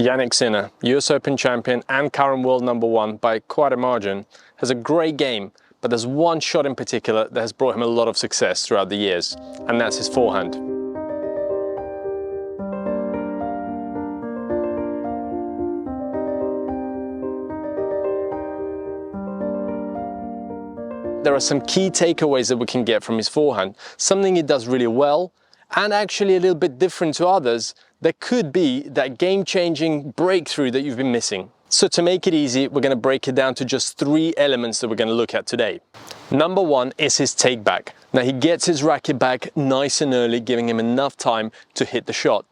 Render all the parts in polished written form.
Jannik Sinner, US Open champion and current world #1 by quite a margin, has a great game, but there's one shot in particular that has brought him a lot of success throughout the years, and that's his forehand. There are some key takeaways that we can get from his forehand, something he does really well, and actually a little bit different to others, that could be that game-changing breakthrough that you've been missing. So to make it easy, we're going to break it down to just 3 elements that we're going to look at today. Number 1 is his take back. Now he gets his racket back nice and early, giving him enough time to hit the shot.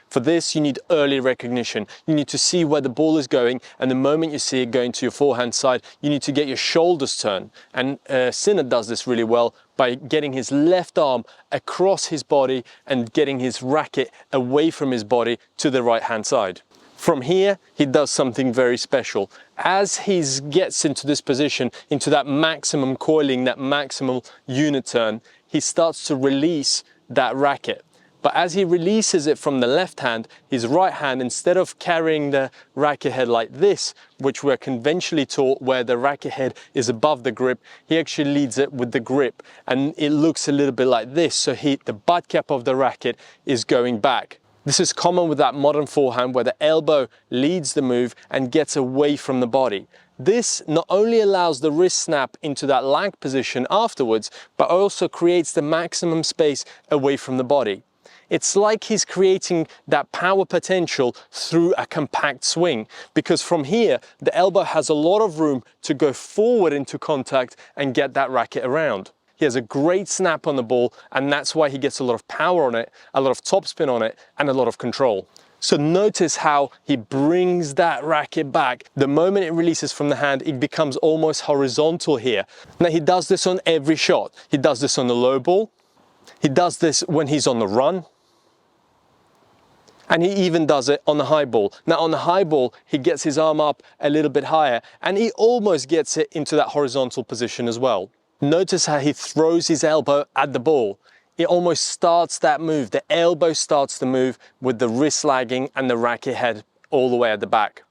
For this, you need early recognition. You need to see where the ball is going, and the moment you see it going to your forehand side, you need to get your shoulders turned. And Sinner does this really well by getting his left arm across his body and getting his racket away from his body to the right hand side. From here, he does something very special. As he gets into this position, into that maximum coiling, that maximum unit turn, he starts to release that racket. But as he releases it from the left hand, his right hand, instead of carrying the racket head like this, which we're conventionally taught where the racket head is above the grip, he actually leads it with the grip. And it looks a little bit like this. So the butt cap of the racket is going back. This is common with that modern forehand where the elbow leads the move and gets away from the body. This not only allows the wrist snap into that lag position afterwards, but also creates the maximum space away from the body. It's like he's creating that power potential through a compact swing, because from here, the elbow has a lot of room to go forward into contact and get that racket around. He has a great snap on the ball, and that's why he gets a lot of power on it, a lot of topspin on it, and a lot of control. So notice how he brings that racket back. The moment it releases from the hand, it becomes almost horizontal here. Now he does this on every shot. He does this on the low ball. He does this when he's on the run. And he even does it on the high ball. Now on the high ball, he gets his arm up a little bit higher, and he almost gets it into that horizontal position as well. Notice how he throws his elbow at the ball. It almost starts that move. The elbow starts the move with the wrist lagging and the racket head all the way at the back.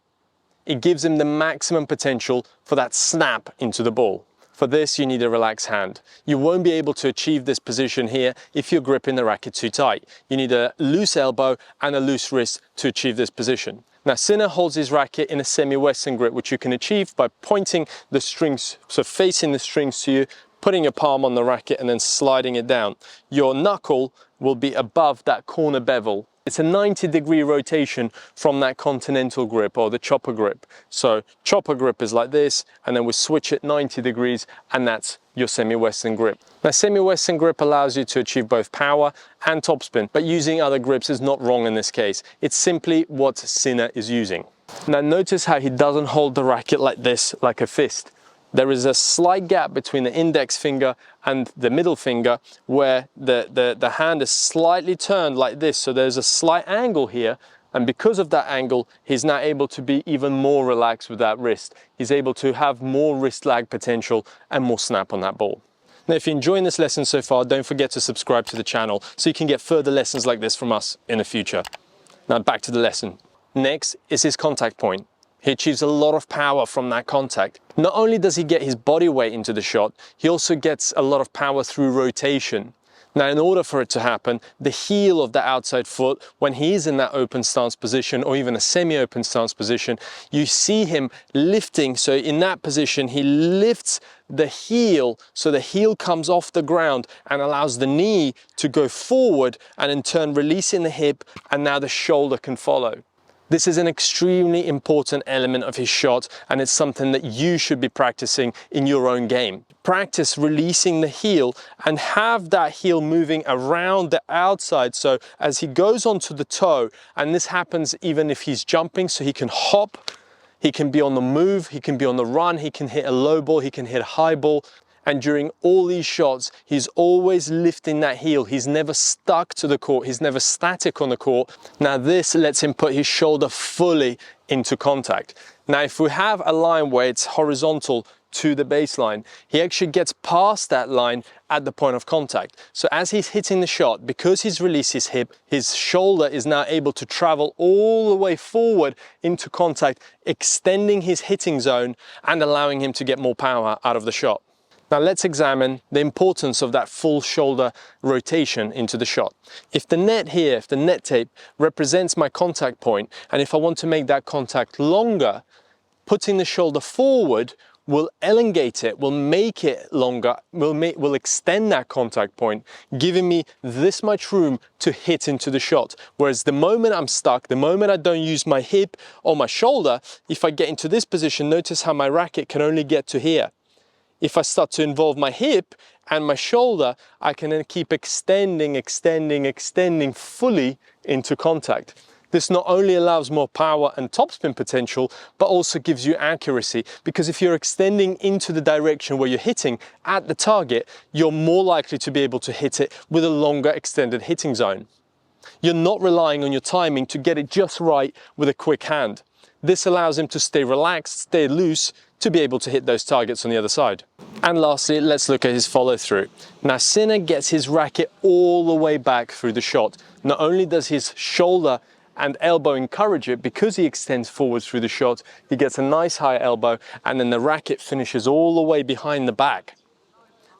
It gives him the maximum potential for that snap into the ball. For this, you need a relaxed hand. You won't be able to achieve this position here if you're gripping the racket too tight. You need a loose elbow and a loose wrist to achieve this position. Now, Sinner holds his racket in a semi-western grip, which you can achieve by pointing the strings, so facing the strings to you, putting your palm on the racket and then sliding it down. Your knuckle will be above that corner bevel. It's a 90-degree rotation from that continental grip or the chopper grip. So chopper grip is like this, and then we switch it 90 degrees, and that's your semi-western grip. Now, semi-western grip allows you to achieve both power and topspin, but using other grips is not wrong in this case. It's simply what Sinner is using. Now notice how he doesn't hold the racket like this, like a fist. There is a slight gap between the index finger and the middle finger where the hand is slightly turned like this. So there's a slight angle here. And because of that angle, he's now able to be even more relaxed with that wrist. He's able to have more wrist lag potential and more snap on that ball. Now, if you're enjoying this lesson so far, don't forget to subscribe to the channel so you can get further lessons like this from us in the future. Now back to the lesson. Next is his contact point. He achieves a lot of power from that contact. Not only does he get his body weight into the shot, he also gets a lot of power through rotation. Now, in order for it to happen, the heel of the outside foot, when he is in that open stance position or even a semi-open stance position, you see him lifting. So in that position, he lifts the heel, so the heel comes off the ground and allows the knee to go forward, and in turn releasing the hip, and now the shoulder can follow. This is an extremely important element of his shot, and it's something that you should be practicing in your own game. Practice releasing the heel and have that heel moving around the outside. So as he goes onto the toe, and this happens even if he's jumping, so he can hop, he can be on the move, he can be on the run, he can hit a low ball, he can hit a high ball. And during all these shots, he's always lifting that heel. He's never stuck to the court. He's never static on the court. Now this lets him put his shoulder fully into contact. Now, if we have a line where it's horizontal to the baseline. He actually gets past that line at the point of contact. So as he's hitting the shot, because he's released his hip, his shoulder is now able to travel all the way forward into contact, extending his hitting zone and allowing him to get more power out of the shot. Now let's examine the importance of that full shoulder rotation into the shot. If the net here, if the net tape represents my contact point, and if I want to make that contact longer, putting the shoulder forward will elongate it, will make it longer, will extend that contact point, giving me this much room to hit into the shot. Whereas the moment I'm stuck, the moment I don't use my hip or my shoulder, if I get into this position, notice how my racket can only get to here. If I start to involve my hip and my shoulder, I can then keep extending fully into contact. This not only allows more power and topspin potential, but also gives you accuracy, because if you're extending into the direction where you're hitting at the target, you're more likely to be able to hit it with a longer extended hitting zone. You're not relying on your timing to get it just right with a quick hand. This allows him to stay relaxed, stay loose, to be able to hit those targets on the other side. And lastly, let's look at his follow through. Now Sinner gets his racket all the way back through the shot. Not only does his shoulder and elbow encourage it, because he extends forward through the shot, he gets a nice high elbow, and then the racket finishes all the way behind the back.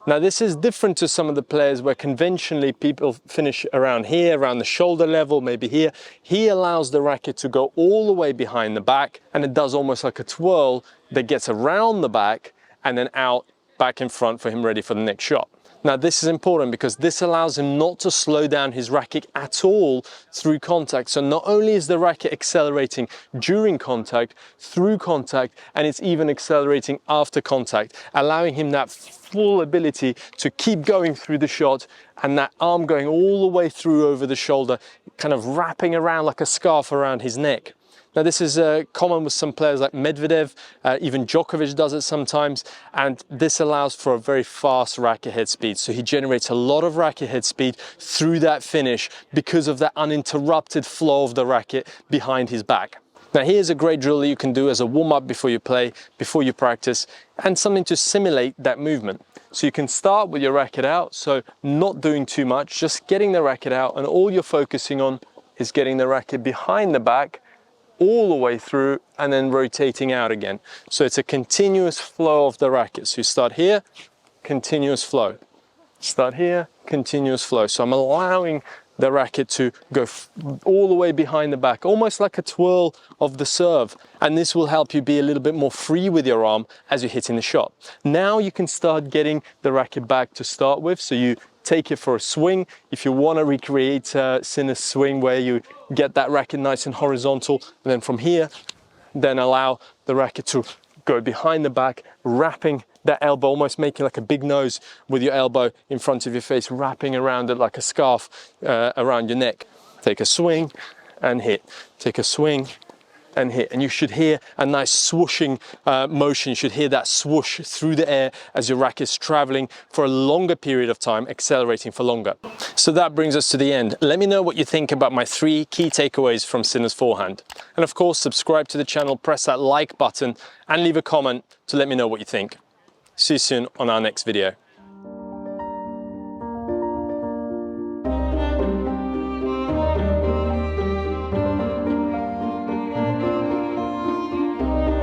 Now this is different to some of the players where conventionally people finish around here, around the shoulder level, maybe here. He allows the racket to go all the way behind the back, and it does almost like a twirl that gets around the back and then out back in front for him ready for the next shot. Now this is important because this allows him not to slow down his racket at all through contact. So not only is the racket accelerating during contact, through contact, and it's even accelerating after contact, allowing him that full ability to keep going through the shot, and that arm going all the way through over the shoulder, kind of wrapping around like a scarf around his neck. Now this is common with some players like Medvedev, even Djokovic does it sometimes, and this allows for a very fast racket head speed. So he generates a lot of racket head speed through that finish because of that uninterrupted flow of the racket behind his back. Now here's a great drill that you can do as a warm-up before you play, before you practice, and something to simulate that movement. So you can start with your racket out, so not doing too much, just getting the racket out, and all you're focusing on is getting the racket behind the back, all the way through, and then rotating out again. So it's a continuous flow of the racket. So you start here, continuous flow. Start here, continuous flow. So I'm allowing the racket to go all the way behind the back, almost like a twirl of the serve. And this will help you be a little bit more free with your arm as you're hitting the shot. Now you can start getting the racket back to start with. So you take it for a swing. If you want to recreate Sinner's swing where you get that racket nice and horizontal, and then from here, then allow the racket to go behind the back, wrapping that elbow, almost making like a big nose with your elbow in front of your face, wrapping around it like a scarf around your neck. Take a swing and hit. Take a swing and hit, and you should hear a nice swooshing motion. You should hear that swoosh through the air as your racket is traveling for a longer period of time, accelerating for longer. So that brings us to the end. Let me know what you think about my 3 key takeaways from Sinner's forehand. And of course, subscribe to the channel, press that like button, and leave a comment to let me know what you think. See you soon on our next video.